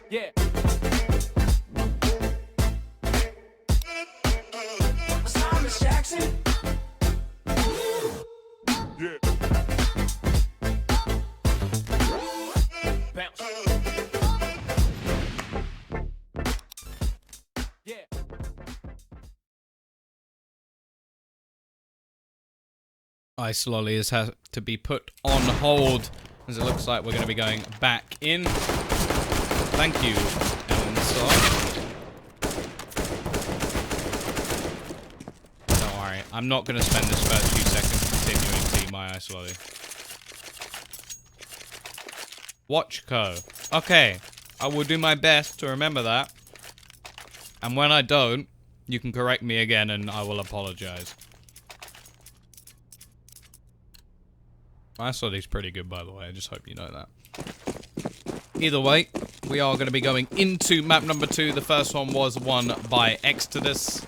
Yeah. Jackson. Yeah. Bounce. Yeah. Ice Lolly has had to be put on hold, as it looks like we're going to be going back in. Thank you, Ellen Star. Don't worry, I'm not going to spend this first few seconds continuing Team My Ice Lolly. Watchco. Okay, I will do my best to remember that. And when I don't, you can correct me again and I will apologize. My Ice Lolly's pretty good, by the way. I just hope you know that. Either way, we are going to be going into map number 2. The first one was won by eXtatus.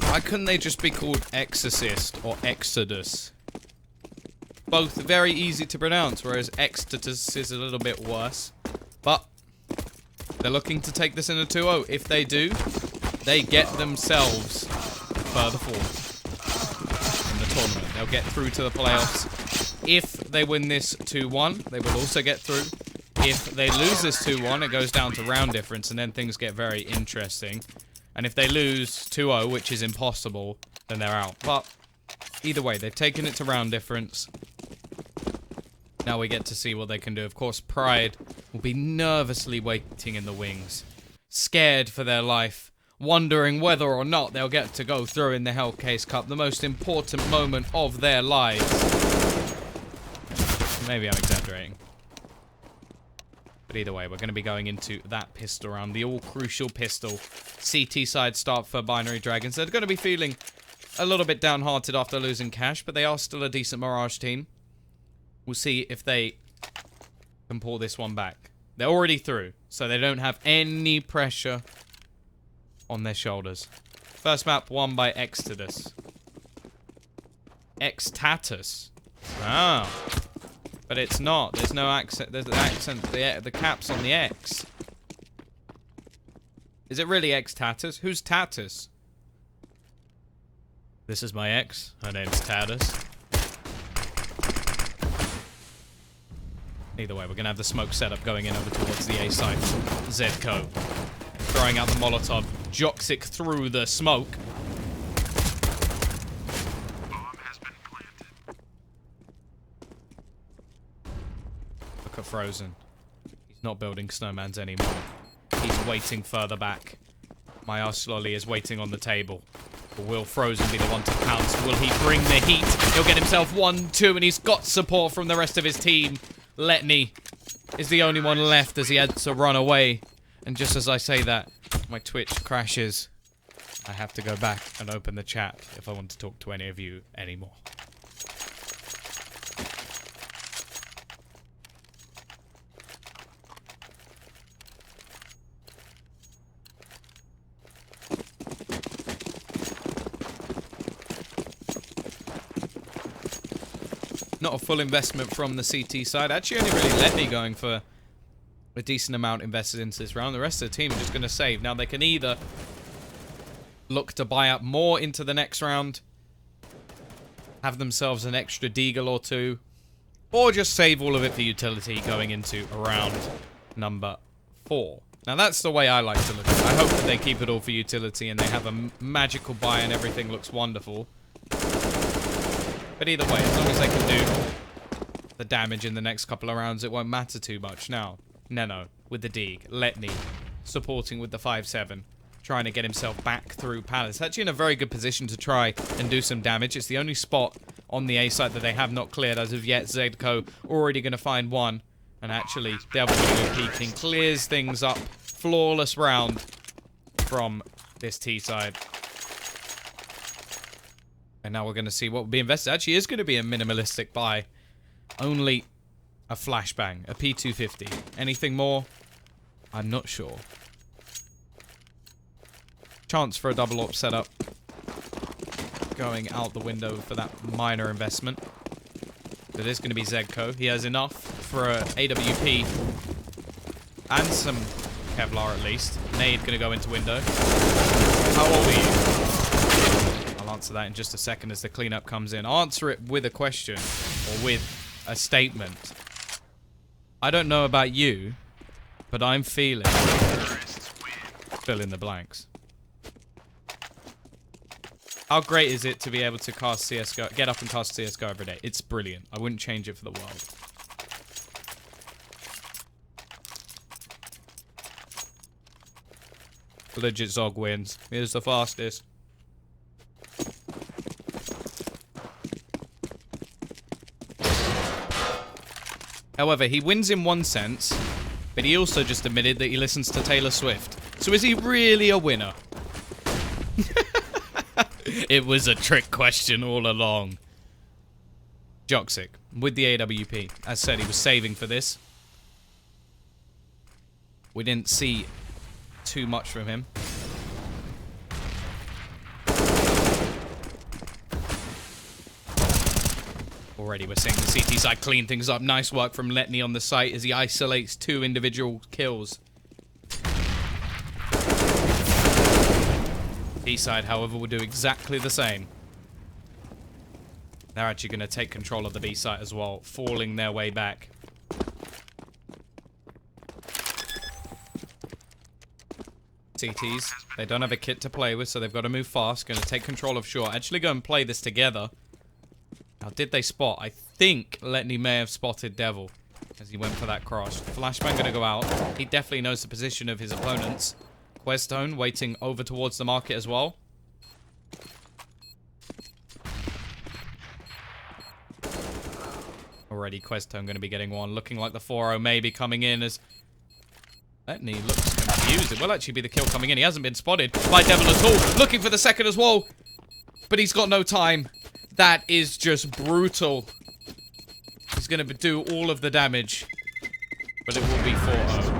Why couldn't they just be called Exorcist or Exodus? Both very easy to pronounce, whereas eXtatus is a little bit worse. But they're looking to take this in a 2-0. If they do, they get themselves further forward in the tournament. They'll get through to the playoffs. If they win this 2-1, they will also get through. If they lose this 2-1, it goes down to round difference, and then things get very interesting. And if they lose 2-0, which is impossible, then they're out. But either way, they've taken it to round difference. Now we get to see what they can do. Of course, Pride will be nervously waiting in the wings, scared for their life, wondering whether or not they'll get to go through in the Hellcase Cup, the most important moment of their lives. Maybe I'm exaggerating. But either way, we're going to be going into that pistol round, the all-crucial pistol. CT side start for Binary Dragons. They're going to be feeling a little bit downhearted after losing cash, but they are still a decent Mirage team. We'll see if they can pull this one back. They're already through, so they don't have any pressure on their shoulders. First map won by eXtatus. eXtatus. Ah. But it's not. There's no accent. There's an accent. The cap's on the X. Is it really eXtatus? Who's Tatus? This is my ex. Her name's Tatus. Either way, we're going to have the smoke setup going in over towards the A side. Zedco throwing out the Molotov. Joxic through the smoke. Look at Frozen. He's not building snowmans anymore. He's waiting further back. My Ice Lolly is waiting on the table. But will Frozen be the one to pounce? Will he bring the heat? He'll get himself 1-2, and he's got support from the rest of his team. Letney is the only one left as he had to run away. And just as I say that, my Twitch crashes. I have to go back and open the chat if I want to talk to any of you anymore. Not a full investment from the CT side. Actually, only really let me going for a decent amount invested into this round. The rest of the team are just going to save. Now, they can either look to buy up more into the next round, have themselves an extra deagle or two, or just save all of it for utility going into round number 4. Now, that's the way I like to look at it. I hope that they keep it all for utility and they have a magical buy and everything looks wonderful. But either way, as long as they can do the damage in the next couple of rounds, it won't matter too much. Now, Neno with the dig. Letney supporting with the 5-7. Trying to get himself back through Palace. Actually in a very good position to try and do some damage. It's the only spot on the A side that they have not cleared as of yet. Zedco already going to find one. And actually, Devil peeking clears things up. Flawless round from this T side. And now we're going to see what will be invested. Actually, is going to be a minimalistic buy. Only a flashbang, a P250. Anything more? I'm not sure. Chance for a double op setup. Going out the window for that minor investment. It is going to be Zegko. He has enough for a AWP and some Kevlar at least. Nade going to go into window. How old are you? I'll answer that in just a second as the cleanup comes in. I'll answer it with a question or with a statement. I don't know about you, but I'm feeling... Fill in the blanks. How great is it to be able to cast CSGO, get up and cast CSGO every day? It's brilliant. I wouldn't change it for the world. Legit Zog wins. Here's the fastest. However, he wins in one sense, but he also just admitted that he listens to Taylor Swift. So is he really a winner? It was a trick question all along. Joxic with the AWP. As said, he was saving for this. We didn't see too much from him. Already we're seeing the CT side clean things up. Nice work from Letney on the site as he isolates 2 individual kills. B-side, however, will do exactly the same. They're actually going to take control of the B-side as well, falling their way back. CTs, they don't have a kit to play with, so they've got to move fast. Going to take control of short. Actually go and play this together. Now, did they spot? I think Letney may have spotted Devil as he went for that cross. Flashbang going to go out. He definitely knows the position of his opponents. Questone waiting over towards the market as well. Already Questone going to be getting one. Looking like the 4-0 may be coming in as Letney looks confused. It will actually be the kill coming in. He hasn't been spotted by Devil at all. Looking for the second as well. But he's got no time. That is just brutal. He's going to do all of the damage. But it will be 4-0.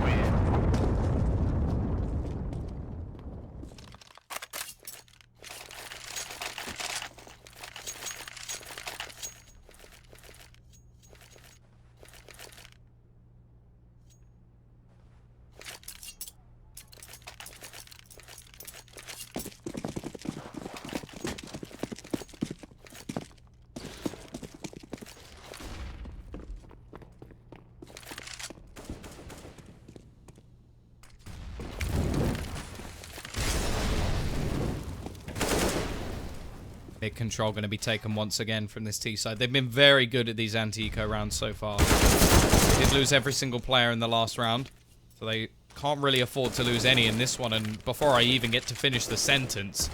Big control going to be taken once again from this T side. They've been very good at these anti-eco rounds so far. They did lose every single player in the last round, so they can't really afford to lose any in this one. And before I even get to finish the sentence,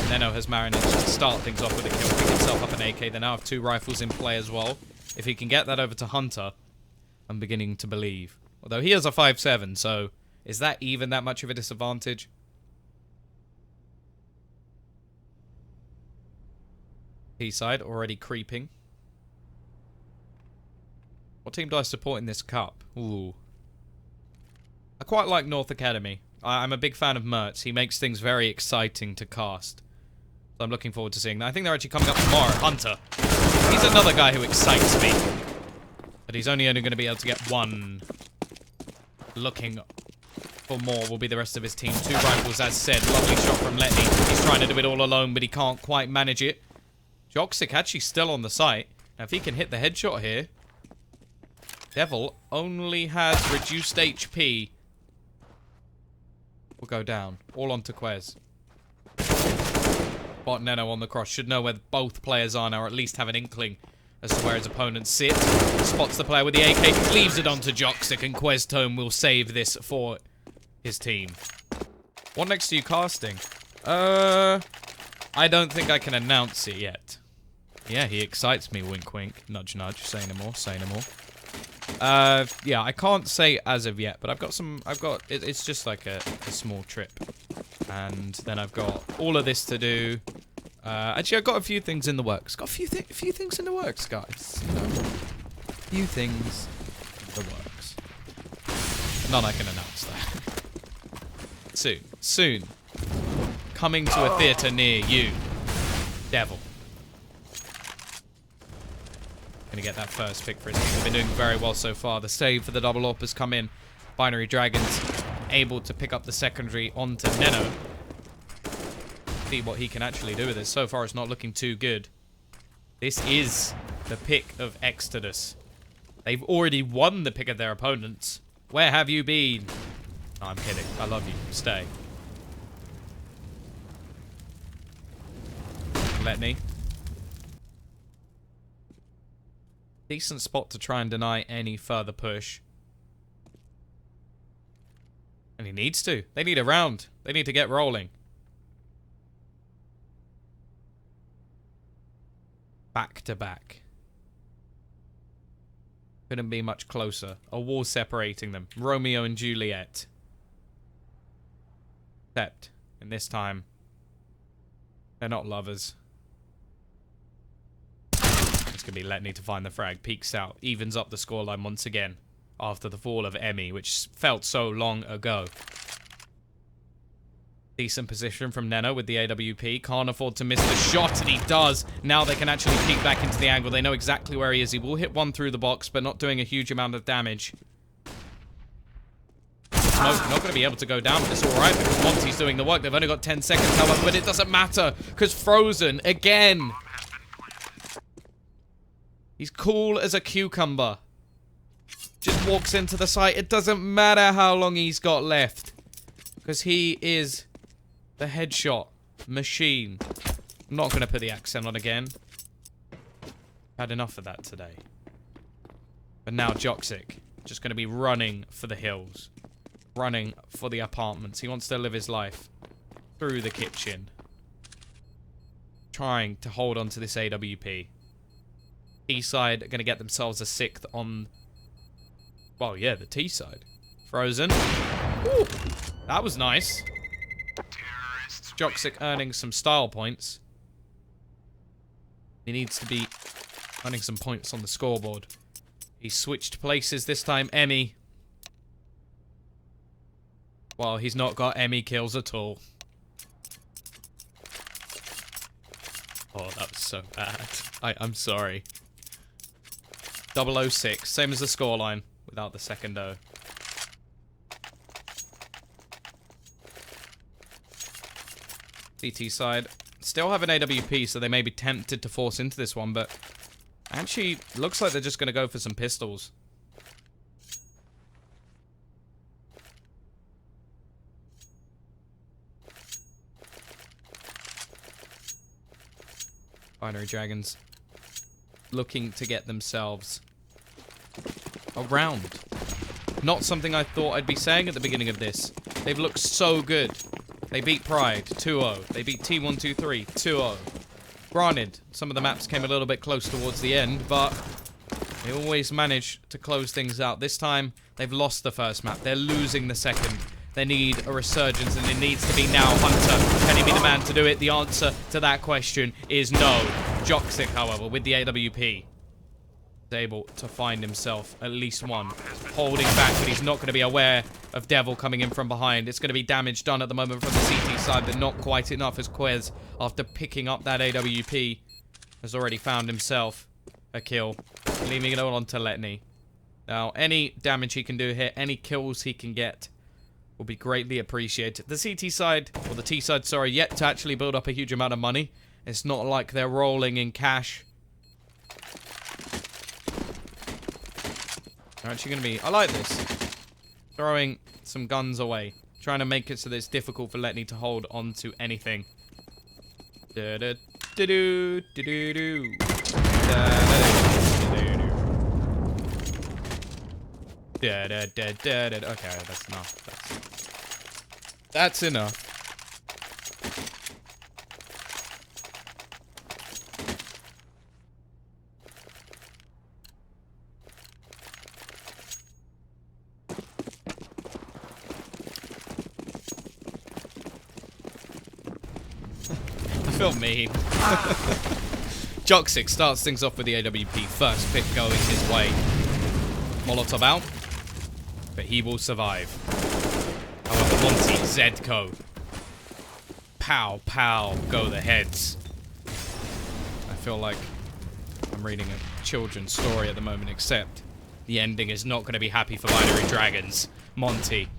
Neno has managed to start things off with a kill, pick himself up an AK. They now have 2 rifles in play as well. If he can get that over to Hunter, I'm beginning to believe. Although he has a 5.7, so is that even that much of a disadvantage? Side already creeping. What team do I support in this cup? Ooh. I quite like North Academy. I'm a big fan of Mertz. He makes things very exciting to cast. So I'm looking forward to seeing that. I think they're actually coming up tomorrow. Hunter. He's another guy who excites me. But he's only going to be able to get one. Looking for more will be the rest of his team. 2 rifles, as said. Lovely shot from Letney. He's trying to do it all alone, but he can't quite manage it. Joxic actually still on the site. Now, if he can hit the headshot here. Devil only has reduced HP. Will go down. All onto Quez. Bot Neno on the cross. Should know where both players are now, or at least have an inkling as to where his opponents sit. Spots the player with the AK. Leaves it onto Joxic, and Questone will save this for his team. What next are you casting? I don't think I can announce it yet. Yeah, he excites me, wink wink, nudge nudge, say no more, say no more. Yeah, I can't say as of yet, but it's just like a small trip. And then I've got all of this to do. Actually, I've got a few things in the works. Got a few things in the works, guys. You know, few things in the works. None I can announce that. Soon. Coming to a theatre near you. Devil. Gonna get that first pick for his team. They've been doing very well so far. The save for the double AWP has come in. b.dragons able to pick up the secondary onto Neno. See what he can actually do with this. So far, it's not looking too good. This is the pick of eXtatus. They've already won the pick of their opponents. Where have you been? No, I'm kidding. I love you. Stay. Let me. Decent spot to try and deny any further push. And he needs to. They need a round. They need to get rolling. Back to back. Couldn't be much closer. A wall separating them. Romeo and Juliet. Except, in this time, they're not lovers. It's going to be Letney to find the frag. Peeks out. Evens up the scoreline once again. After the fall of Emmy, which felt so long ago. Decent position from Neno with the AWP. Can't afford to miss the shot, and he does. Now they can actually peek back into the angle. They know exactly where he is. He will hit one through the box, but not doing a huge amount of damage. Smoke not going to be able to go down, but it's alright because Monty's doing the work. They've only got 10 seconds, however, but it doesn't matter because Frozen, again. He's cool as a cucumber. Just walks into the site. It doesn't matter how long he's got left. Because he is the headshot machine. I'm not going to put the accent on again. Had enough of that today. But now Joxic. Just going to be running for the hills. Running for the apartments. He wants to live his life through the kitchen. Trying to hold on to this AWP. T-side are going to get themselves a 6th on... Well, yeah, the T-side. Frozen. Ooh, that was nice. Joxic earning some style points. He needs to be earning some points on the scoreboard. He switched places this time. Emmy. Well, he's not got Emmy kills at all. Oh, that was so bad. I'm sorry. 006, same as the scoreline, without the second O. CT side. Still have an AWP, so they may be tempted to force into this one, but actually looks like they're just going to go for some pistols. b.dragons looking to get themselves a round. Not something I thought I'd be saying at the beginning of this. They've looked so good. They beat Pride 2-0. They beat T123 2-0. Granted, some of the maps came a little bit close towards the end, but they always manage to close things out. This time, they've lost the first map. They're losing the second. They need a resurgence, and it needs to be now. Hunter, can he be the man to do it? The answer to that question is no. Joxic, however, with the AWP, is able to find himself at least one. Holding back, but he's not going to be aware of Devil coming in from behind. It's going to be damage done at the moment from the CT side, but not quite enough as Quez, after picking up that AWP, has already found himself a kill, leaving it all on to Letney. Now, any damage he can do here, any kills he can get, will be greatly appreciated. The CT side, or the T side, sorry, yet to actually build up a huge amount of money. It's not like they're rolling in cash. They're actually going to be... I like this. Throwing some guns away. Trying to make it so that it's difficult for Letney to hold on to anything. Da-da-da-doo, da-doo-doo. Da-da-da-doo. Da-da-da-da-da. Okay, that's enough. That's enough. I feel mean. Joxic starts things off with the AWP. First pick going his way. Molotov out. But he will survive. However, Monty, Zedco. Pow, pow, go the heads. I feel like I'm reading a children's story at the moment, except the ending is not going to be happy for Binary Dragons. Monty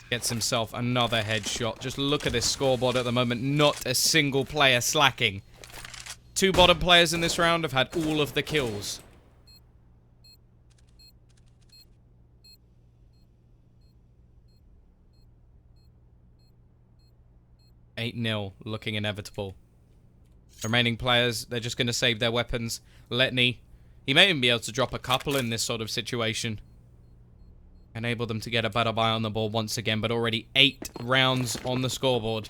gets himself another headshot. Just look at this scoreboard at the moment. Not a single player slacking. 2 bottom players in this round have had all of the kills. $8-0, looking inevitable. Remaining players, they're just going to save their weapons. Letney, he may even be able to drop a couple in this sort of situation. Enable them to get a better buy on the ball once again, but already 8 rounds on the scoreboard.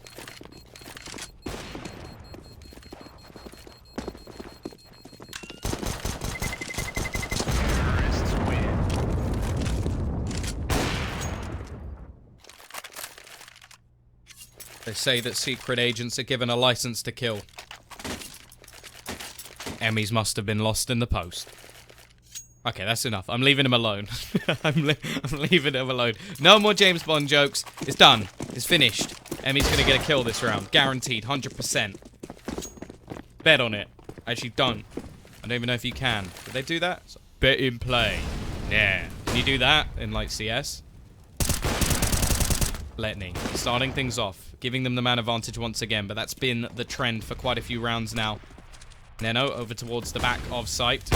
They say that secret agents are given a license to kill. Emmys must have been lost in the post. Okay, that's enough. I'm leaving him alone. I'm leaving him alone. No more James Bond jokes. It's done. It's finished. Emmy's gonna get a kill this round. Guaranteed. 100%. Bet on it. Actually, don't. I don't even know if you can. Did they do that? Bet in play. Yeah. Can you do that in, like, CS? Letney. Starting things off. Giving them the man advantage once again, but that's been the trend for quite a few rounds now. Neno over towards the back of site.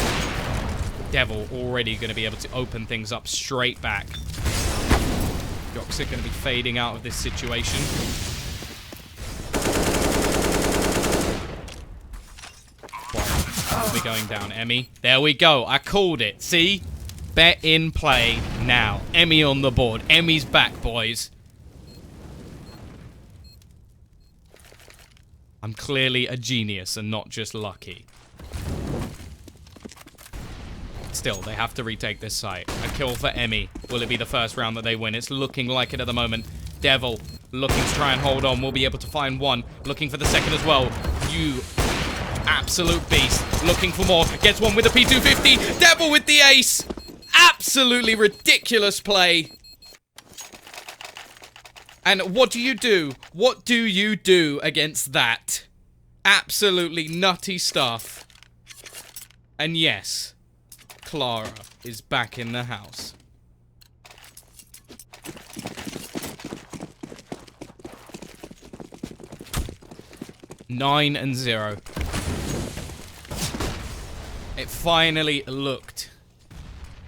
Devil already going to be able to open things up straight back. Joxic going to be fading out of this situation. Will be going down. Emmy. There we go. I called it. See? Bet in play now. Emmy on the board. Emmy's back, boys. I'm clearly a genius and not just lucky. Still, they have to retake this site. A kill for Emmy. Will it be the first round that they win? It's looking like it at the moment. Devil looking to try and hold on. Will be able to find one. Looking for the second as well. You absolute beast. Looking for more. Gets one with a P250. Devil with the ace. Absolutely ridiculous play. And what do you do? What do you do against that? Absolutely nutty stuff. And yes, Clara is back in the house. Nine and 0. It finally looked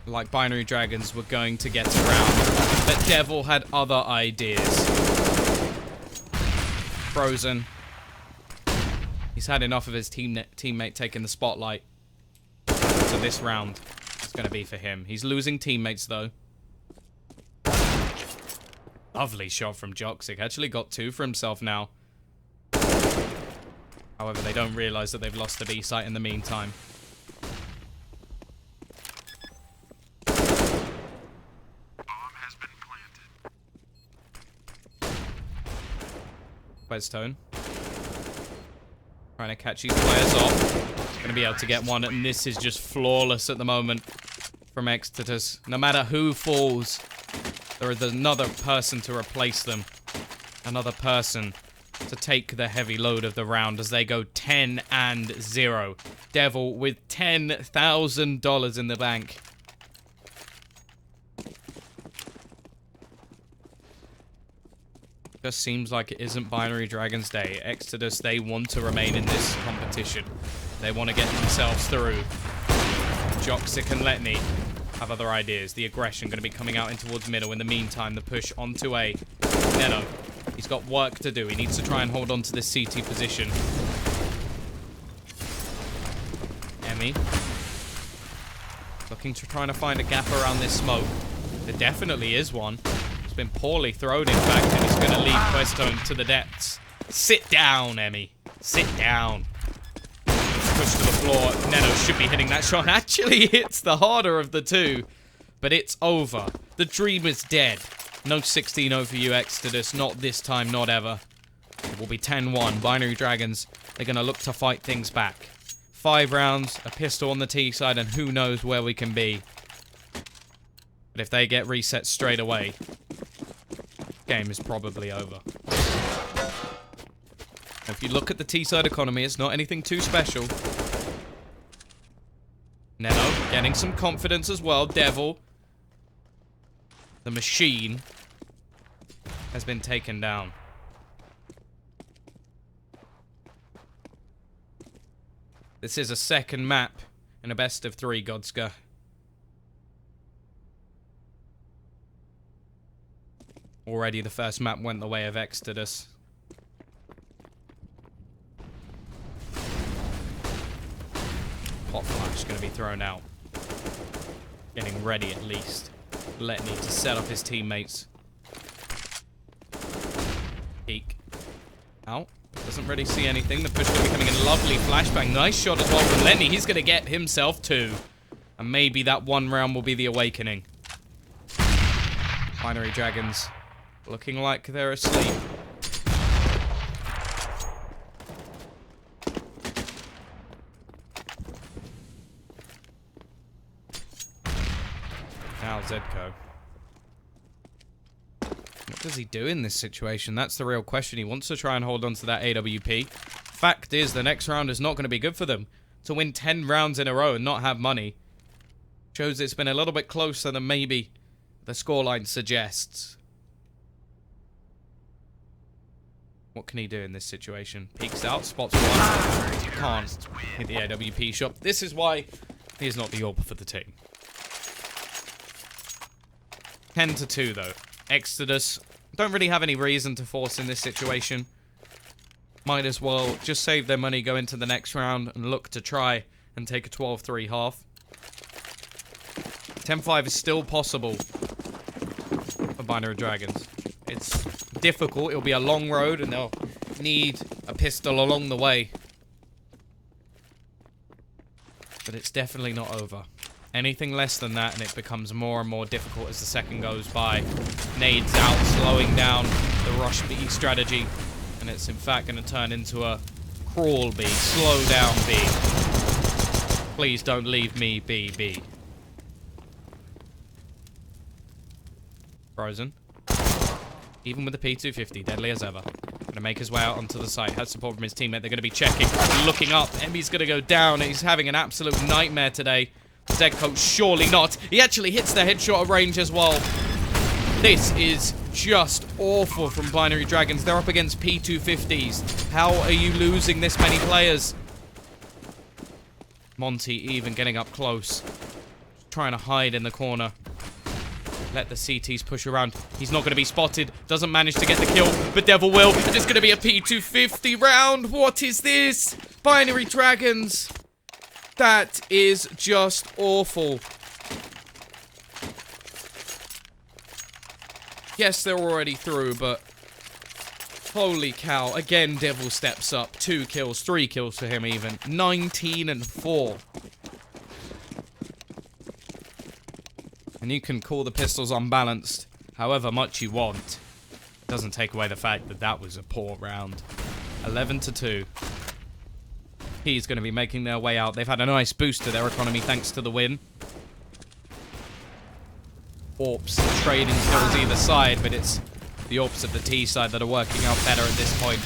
like Binary Dragons were going to get around, but Devil had other ideas. Frozen. He's had enough of his teammate taking the spotlight. So this round is going to be for him. He's losing teammates, though. Lovely shot from Joxic. Actually got 2 for himself now. However, they don't realize that they've lost the B site in the meantime. Westone. Trying to catch these players off. Going to be able to get one, and this is just flawless at the moment from eXtatus. No matter who falls, there is another person to replace them. Another person to take the heavy load of the round as they go 10 and 0. Devil with $10,000 in the bank. Just seems like it isn't Binary Dragons Day. eXtatus, they want to remain in this competition. They want to get themselves through. Joxic and Letney have other ideas. The aggression going to be coming out in towards middle. In the meantime, the push onto A. Neno, he's got work to do. He needs to try and hold on to this CT position. Emmy. Looking to trying to find a gap around this smoke. There definitely is one. Been poorly thrown, in fact, and it's going to lead Questone to the depths. Sit down, Emmy. Sit down. Push to the floor. Neno should be hitting that shot. Actually hits the harder of the two, but it's over. The dream is dead. No 16-0 for you, eXtatus. Not this time, not ever. It will be 10-1. Binary Dragons, they're going to look to fight things back. 5 rounds, a pistol on the T side, and who knows where we can be. But if they get reset straight away, game is probably over. If you look at the T-side economy, it's not anything too special. Neno getting some confidence as well. Devil, the machine, has been taken down. This is a second map in a best of 3, Godska. Already the first map went the way of eXtatus. Hot flash going to be thrown out. Getting ready at least. Letney to set up his teammates. Peek. Out. Doesn't really see anything. The push going to be coming in. Lovely flashbang. Nice shot as well from Lenny. He's going to get himself 2. And maybe that one round will be the awakening. Binary Dragons looking like they're asleep. Now Zedko. What does he do in this situation? That's the real question. He wants to try and hold on to that AWP. Fact is, the next round is not going to be good for them. To win 10 rounds in a row and not have money shows it's been a little bit closer than maybe the scoreline suggests. What can he do in this situation? Peeks out, spots one. Can't hit the AWP shot. This is why he's not the AWP for the team. 10-2 though. eXtatus don't really have any reason to force in this situation. Might as well just save their money, go into the next round, and look to try and take a 12-3 half. 10-5 is still possible for Binary Dragons. It's difficult. It'll be a long road, and they'll need a pistol along the way. But it's definitely not over. Anything less than that, and it becomes more and more difficult as the second goes by. Nades out, slowing down the rush B strategy. And it's in fact going to turn into a crawl B, slow down B. Please don't leave me, B. Frozen. Even with the P250, deadly as ever. Gonna make his way out onto the site. Has support from his teammate. They're gonna be checking, looking up. Emmy's gonna go down. He's having an absolute nightmare today. Zedko, surely not. He actually hits the headshot at range as well. This is just awful from Binary Dragons. They're up against P250s. How are you losing this many players? Monty even getting up close. Trying to hide in the corner. Let the CTs push around. He's not going to be spotted. Doesn't manage to get the kill, but Devil will. And it's going to be a P250 round. What is this? Binary Dragons. That is just awful. Yes, they're already through, but holy cow. Again, Devil steps up. 2 kills, 3 kills for him even. 19-4. And you can call the pistols unbalanced however much you want. Doesn't take away the fact that that was a poor round. 11-2. He's going to be making their way out. They've had a nice boost to their economy thanks to the win. AWPs trading kills either side, but it's the AWPs of the T side that are working out better at this point.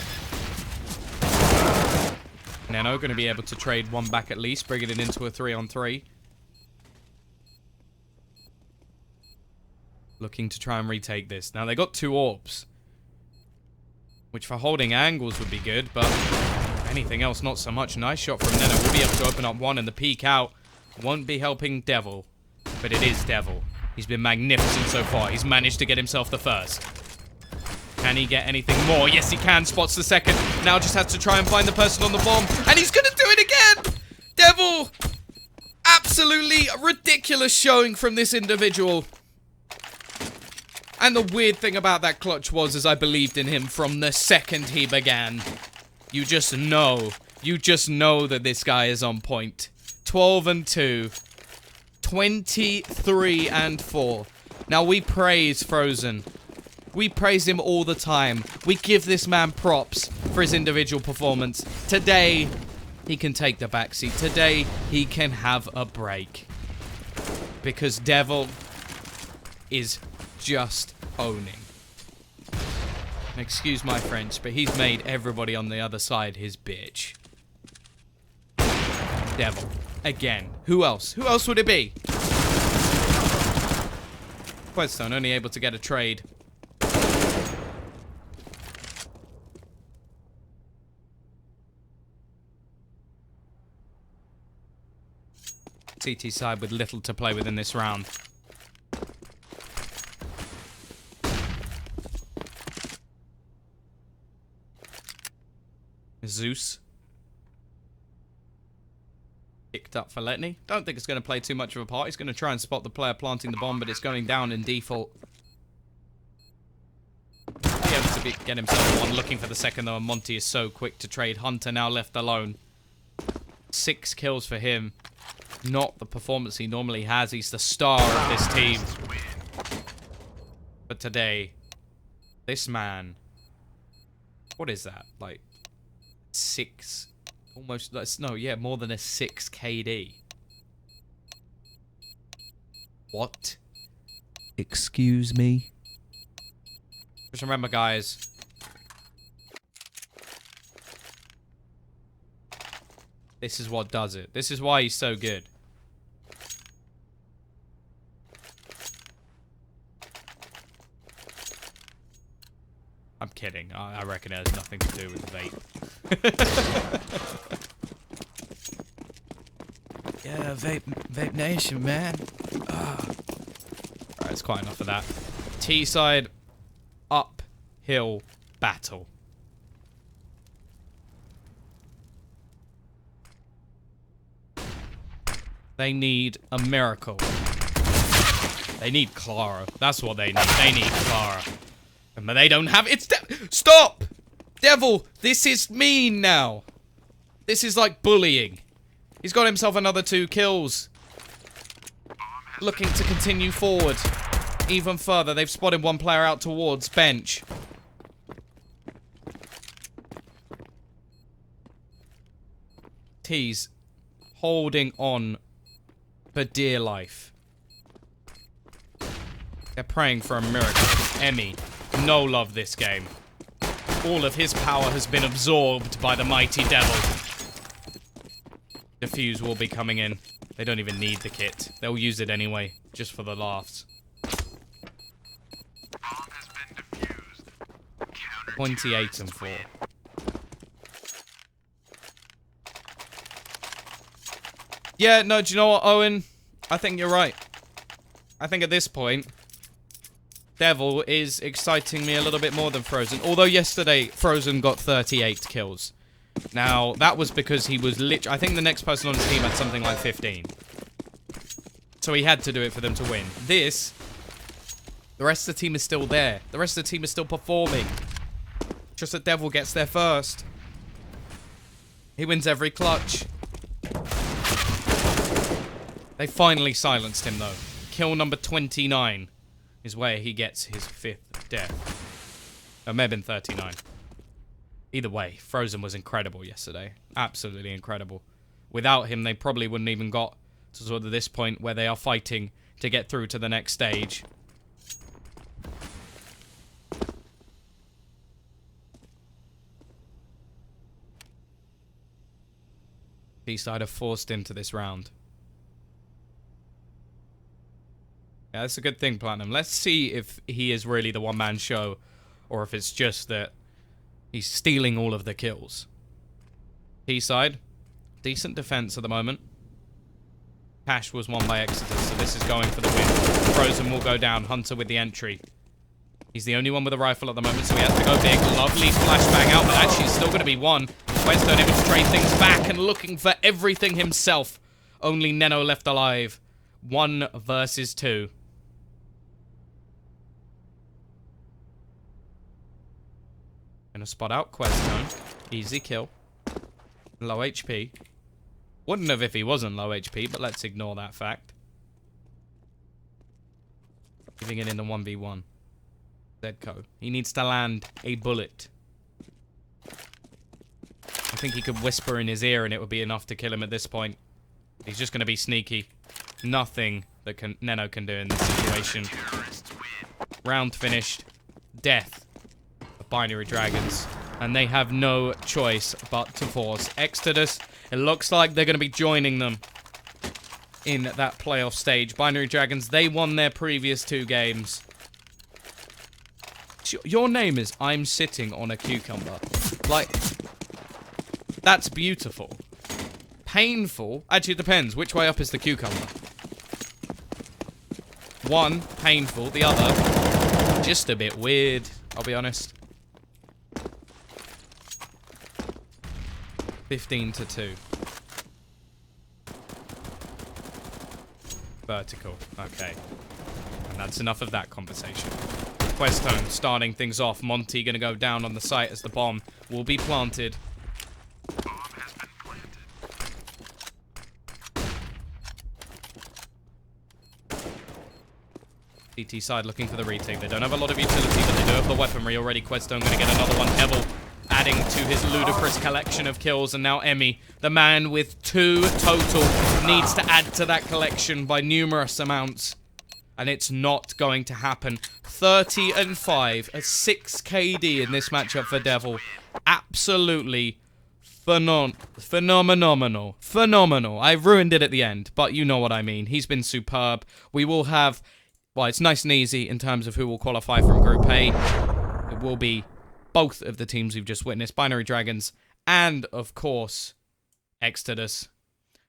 Neno going to be able to trade one back at least, bringing it into a 3-on-3. Looking to try and retake this. Now, they got 2 AWPs, which for holding angles would be good, but anything else, not so much. Nice shot from Neno. We'll be able to open up one, and the peek out won't be helping Devil, but it is Devil. He's been magnificent so far. He's managed to get himself the first. Can he get anything more? Yes, he can. Spots the second. Now just has to try and find the person on the bomb, and he's going to do it again! Devil! Absolutely ridiculous showing from this individual. And the weird thing about that clutch was, is I believed in him from the second he began. You just know. You just know that this guy is on point. 12-2. 23-4. Now, we praise Frozen. We praise him all the time. We give this man props for his individual performance. Today, he can take the backseat. Today, he can have a break. Because Devil is just owning. Excuse my French, but he's made everybody on the other side his bitch. Devil. Again. Who else? Who else would it be? Questone only able to get a trade. CT side with little to play with in this round. Zeus. Picked up for Letney. Don't think it's going to play too much of a part. He's going to try and spot the player planting the bomb, but it's going down in default. Be able to get himself one. Looking for the second, though, and Monty is so quick to trade. Hunter now left alone. 6 kills for him. Not the performance he normally has. He's the star of this team. But today, this man... What is that? Like, 6... Almost... No, yeah, more than a 6 KD. What? Excuse me? Just remember, guys... This is what does it. This is why he's so good. I'm kidding. I reckon it has nothing to do with vape. Yeah, vape nation, man. Alright, it's quite enough of that. T-side, uphill battle. They need a miracle. They need Clara. That's what they need. They need Clara. But they don't have... Stop! Devil, this is mean now. This is like bullying. He's got himself another 2 kills. Looking to continue forward. Even further. They've spotted one player out towards bench. T's holding on for dear life. They're praying for a miracle. Emmy, no love this game. All of his power has been absorbed by the mighty devil. Defuse will be coming in. They don't even need the kit. They'll use it anyway, just for the laughs. 28 and 4. Yeah, no, do you know what, Owen? I think you're right. I think at this point, Devil is exciting me a little bit more than Frozen. Although yesterday, Frozen got 38 kills. Now, that was because he was I think the next person on his team had something like 15. So he had to do it for them to win. This, the rest of the team is still there. The rest of the team is still performing. Just that Devil gets there first. He wins every clutch. They finally silenced him, though. Kill number 29 is where he gets his 5th death. It may have been 39. Either way, Frozen was incredible yesterday. Absolutely incredible. Without him, they probably wouldn't even got to sort of this point where they are fighting to get through to the next stage. T-side have forced into this round. Yeah, that's a good thing, Platinum. Let's see if he is really the one-man show, or if it's just that he's stealing all of the kills. T-side, decent defense at the moment. Cash was won by eXtatus, so this is going for the win. Frozen will go down. Hunter with the entry. He's the only one with a rifle at the moment, so he has to go big. Lovely flashbang out, but actually it's still going to be one. Questone able to trade things back and looking for everything himself. Only Neno left alive. 1 versus 2. Gonna spot out Questone. Easy kill. Low HP. Wouldn't have if he wasn't low HP, but let's ignore that fact. Giving it in the 1v1. Zedco. He needs to land a bullet. I think he could whisper in his ear and it would be enough to kill him at this point. He's just gonna be sneaky. Nothing that Neno can do in this situation. Round finished. Death. Binary Dragons, and they have no choice but to force eXtatus. It looks like they're going to be joining them. in that playoff stage. Binary Dragons, they won their previous 2 games. Your name is I'm Sitting on a Cucumber. Like, that's beautiful. Painful? Actually, it depends. Which way up is the cucumber? One, painful. The other, just a bit weird, I'll be honest. 15-2. Vertical. Okay. And that's enough of that conversation. Questone starting things off. Monty gonna go down on the site as the bomb will be planted. CT side looking for the retake. They don't have a lot of utility, but they do have the weaponry already. Questone gonna get another one. Evel adding to his ludicrous collection of kills. And now Emmy, the man with 2 total, needs to add to that collection by numerous amounts. And it's not going to happen. 30-5, a 6 KD in this matchup for Devil. Absolutely phenomenal. I ruined it at the end, but you know what I mean. He's been superb. We will have, well, it's nice and easy in terms of who will qualify from Group A. It will be both of the teams we've just witnessed, Binary Dragons and, of course, eXtatus.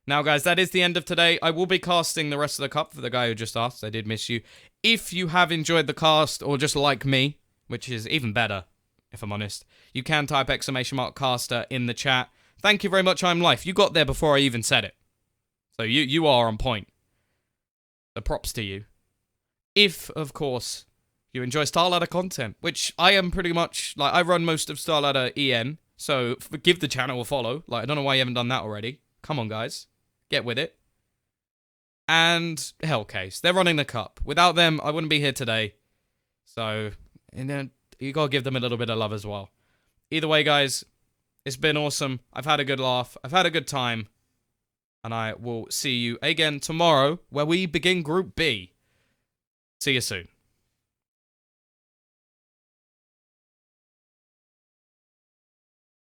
Now, guys, that is the end of today. I will be casting the rest of the cup for the guy who just asked. I did miss you. If you have enjoyed the cast, or just like me, which is even better, if I'm honest, you can type !caster in the chat. Thank you very much, I'm Life. You got there before I even said it. So you are on point. So props to you. If, of course, you enjoy Starladder content, which I am pretty much, like, I run most of Starladder EN, so give the channel a follow. Like, I don't know why you haven't done that already. Come on, guys. Get with it. And Hellcase. They're running the cup. Without them, I wouldn't be here today. So, and then you gotta give them a little bit of love as well. Either way, guys, it's been awesome. I've had a good laugh. I've had a good time. And I will see you again tomorrow, where we begin Group B. See you soon.